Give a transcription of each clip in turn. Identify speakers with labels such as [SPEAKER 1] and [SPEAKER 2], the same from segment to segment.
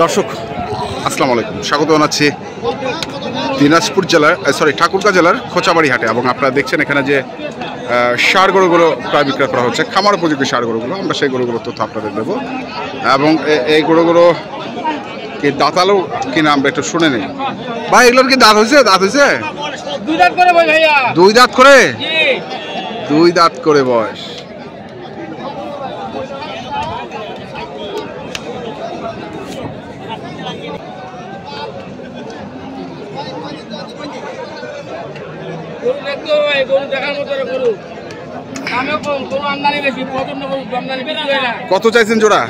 [SPEAKER 1] দর্শক আসসালামু আলাইকুম, স্বাগত জানাচ্ছি দিনাজপুর জেলার ঠাকুরগাঁ জেলার খোঁচাবাড়ি হাটে। এবং আপনারা দেখছেন এখানে যে ষাঁড় গরুগুলো প্রায় বিক্রয় করা হচ্ছে, খামার উপযোগী ষাঁড় গরুগুলো। আমরা সেই গরুগুলোর তথ্য আপনাদের দেবো এবং এই গরুগুলো কি দাঁতালো কিনা আমরা একটু শুনে নিই। ভাই এগুলোর কি দাঁত হয়েছে? দুই দাঁত করে বয়স। কত চাইছেন জোড়া?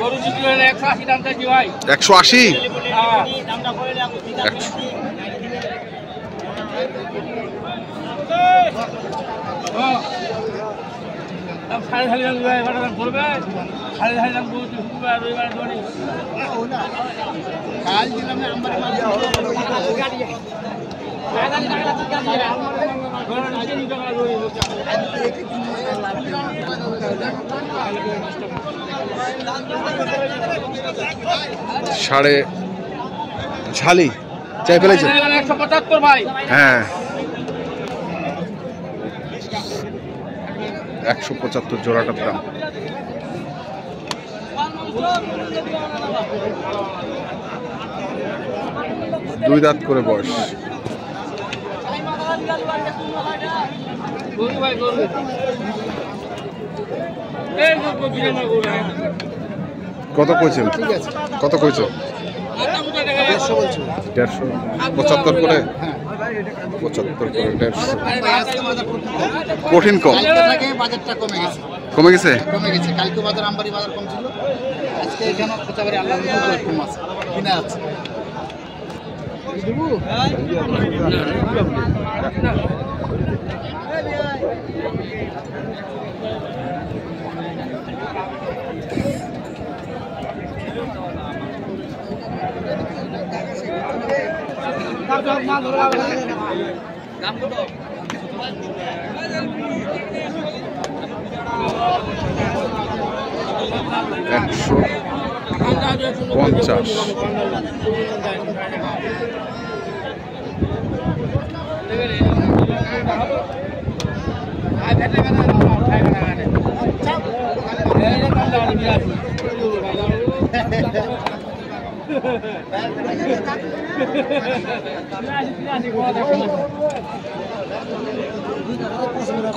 [SPEAKER 1] 180। সাড়ে ঝালি চাই ফেলেছে।
[SPEAKER 2] 175 ভাই।
[SPEAKER 1] হ্যাঁ 175 জোড়াটার দাম। দুই দাঁত করে বয়স। কত কইছেন? কত কইছেন? 150। 75 করে? 75 করে 150। কঠিন কম।
[SPEAKER 3] বাজারটা
[SPEAKER 1] কমে গেছে।
[SPEAKER 3] কালকে বাজার আমবাড়ি বাজার কম ছিল, আজকে এখানে খোঁচাবাড়ি আল্লাহ কম আছে, কিনা আছে।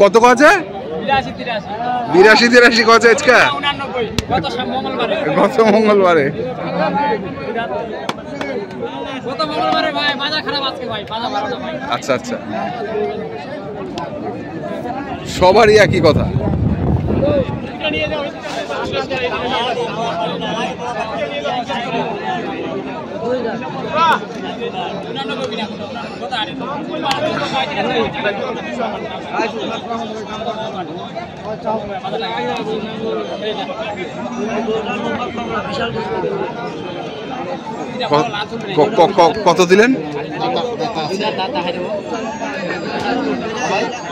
[SPEAKER 1] কত আছে? 82-83 কত আজকে? গত মঙ্গলবারে। আচ্ছা আচ্ছা, সবারই একই কথা। কত দিলেন?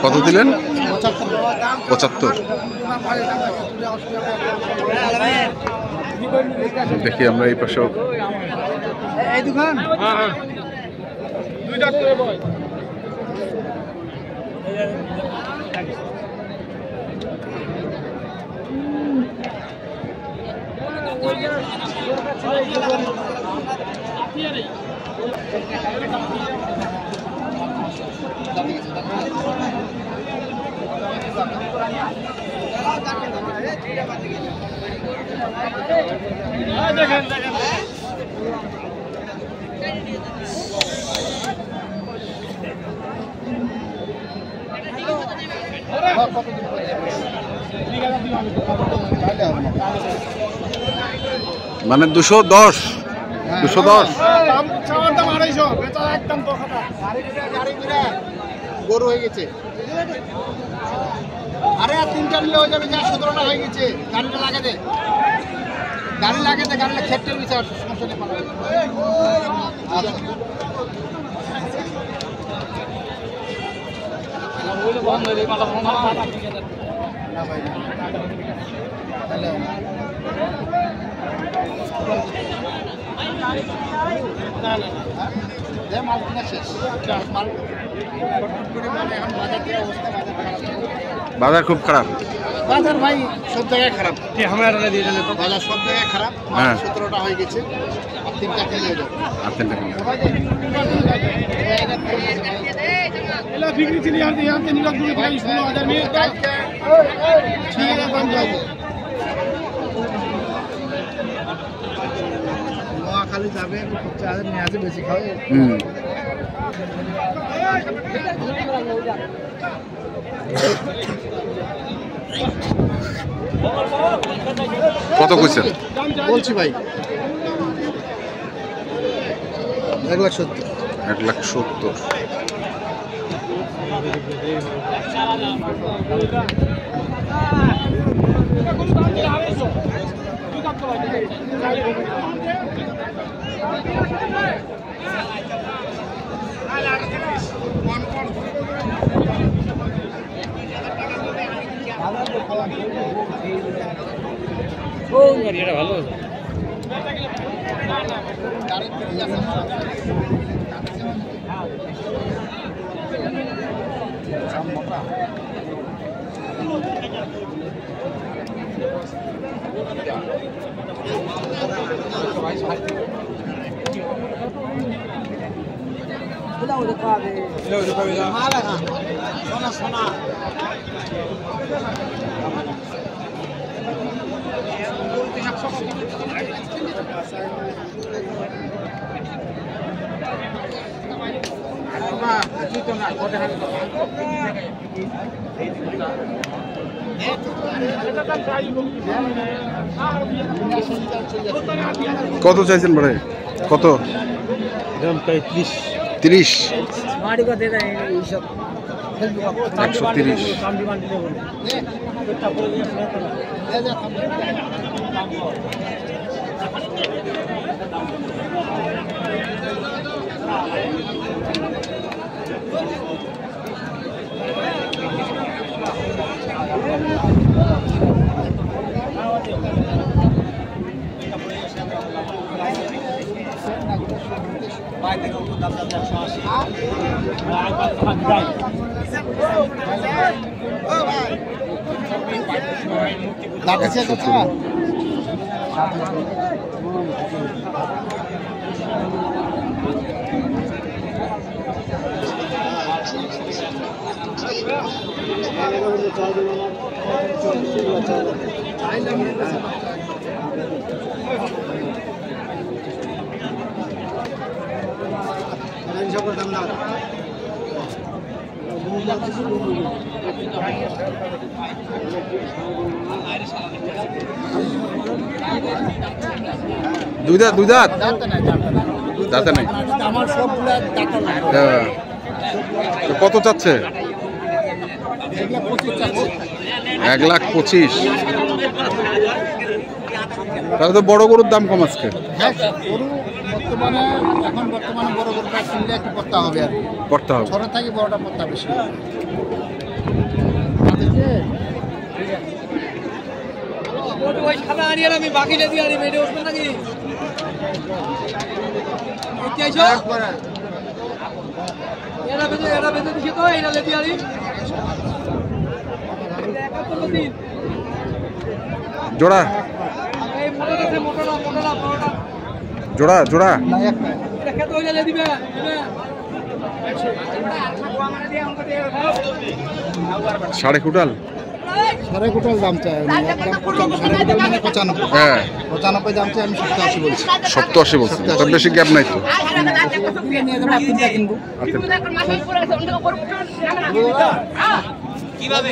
[SPEAKER 1] কত দিলেন? 75। দেখি আমরা এই পাশেও।
[SPEAKER 3] এই দোকান
[SPEAKER 1] মানে 210। 210
[SPEAKER 3] গরু হয়ে গেছে। আরে আর 3টা নিলে হয়ে যাবে, যা 17টা হয়ে গেছে। গাড়িটা লাগে দে, গাড়িটা ক্ষেত্রের বিচার সমস্যা নেই। মাল কিনা শেষ মাল করে মানে এখন বাজারের অবস্থা
[SPEAKER 1] বাজার খুব খারাপ।
[SPEAKER 3] বাজার ভাই সব জায়গায় খারাপ। বাজার সব জায়গায় খারাপ।
[SPEAKER 1] হ্যাঁ
[SPEAKER 3] 17টা হয়ে গেছে, আর 3টা কিনে যাবে।
[SPEAKER 1] আর 3টা কিনে
[SPEAKER 3] নোয়াখালী যাবে, নিয়ে আসে বেশি খাওয়া।
[SPEAKER 1] কত কইছেন?
[SPEAKER 3] বলছি ভাই 1,70,000।
[SPEAKER 1] 1,70,000। ভালো কত চাইছেন ভাই? কত? 30। 130। দুই দাঁত দাঁতে নাই।
[SPEAKER 3] আমার সবগুলা দাঁত নাই।
[SPEAKER 1] হ্যাঁ, তো কত চাচ্ছে? 1,25,000। তাহলে তো বড় গরুর দাম কম আজকে।
[SPEAKER 3] হ্যাঁ, গরু বর্তমানে বড় গরুটা কিনলে একটু করতে হবে আর
[SPEAKER 1] করতে হবে।
[SPEAKER 3] ছোট থেকে বড়টা করতে বেশি।
[SPEAKER 2] আমি বাকি লেদি আর মেরে উঠবেন নাকি? এরা বেঁধে দিচ্ছে তো এরা লেদি আরি
[SPEAKER 1] জোড়া জোড়া জোড়া
[SPEAKER 2] খেতে হইলে লেদি
[SPEAKER 1] সাড়ে কুটাল।
[SPEAKER 3] সাড়ে কোটাল দাম চাই আমি, একদম 95।
[SPEAKER 1] হ্যাঁ
[SPEAKER 3] 95 দাম চাই আমি, 87 বলছি।
[SPEAKER 1] 87 বলছি, তার বেশি গ্যাপ নাই তো।
[SPEAKER 3] নিয়ে যাবো, 3টা কিনবো।
[SPEAKER 2] কিভাবে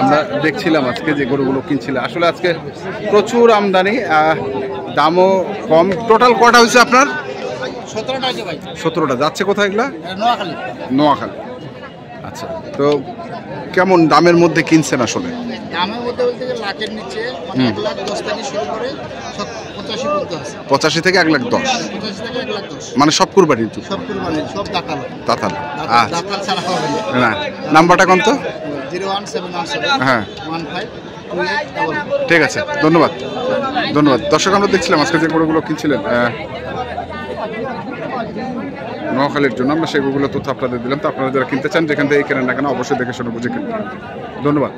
[SPEAKER 1] আমরা দেখছিলাম আজকে যে গরুগুলো কিনছিল, আসলে আজকে প্রচুর আমদানি, দামও কম। টোটাল কটা হয়েছে আপনার?
[SPEAKER 3] 17টা আছে ভাই।
[SPEAKER 1] 17টা যাচ্ছে কোথায় এগুলা?
[SPEAKER 3] এটা নোয়াখালী।
[SPEAKER 1] নোয়াখালী। আচ্ছা, তো কেমন দামের মধ্যে কিনছেন আসলে?
[SPEAKER 3] দামের মধ্যে বলতে গেলে লাখের নিচে 1,10,000 থেকে শুরু করে 85 পর্যন্ত আছে।
[SPEAKER 1] 85 থেকে 1,10,000,
[SPEAKER 3] 85 থেকে 1,10,000
[SPEAKER 1] মানে সব কুরবানি তো?
[SPEAKER 3] সব কুরবানি, সব দাতাল।
[SPEAKER 1] দাতাল। আচ্ছা,
[SPEAKER 3] দাতাল ছাড়া হবে
[SPEAKER 1] না নাম্বারটা কোন তো?
[SPEAKER 3] 01717
[SPEAKER 1] হ্যাঁ
[SPEAKER 3] 152888।
[SPEAKER 1] ঠিক আছে, ধন্যবাদ ধন্যবাদ। দর্শক, আমরা দেখছিলাম আজকে যে গরুগুলো কিনছিলেন নোয়াখালীর জন্য, আমরা সেই গরুগুলো তথ্য আপনাদের দিলাম। তো আপনারা যারা কিনতে চান যেখান থেকে কেনেন না কেন অবশ্যই দেখে শুনে বুঝে কিনবেন। ধন্যবাদ।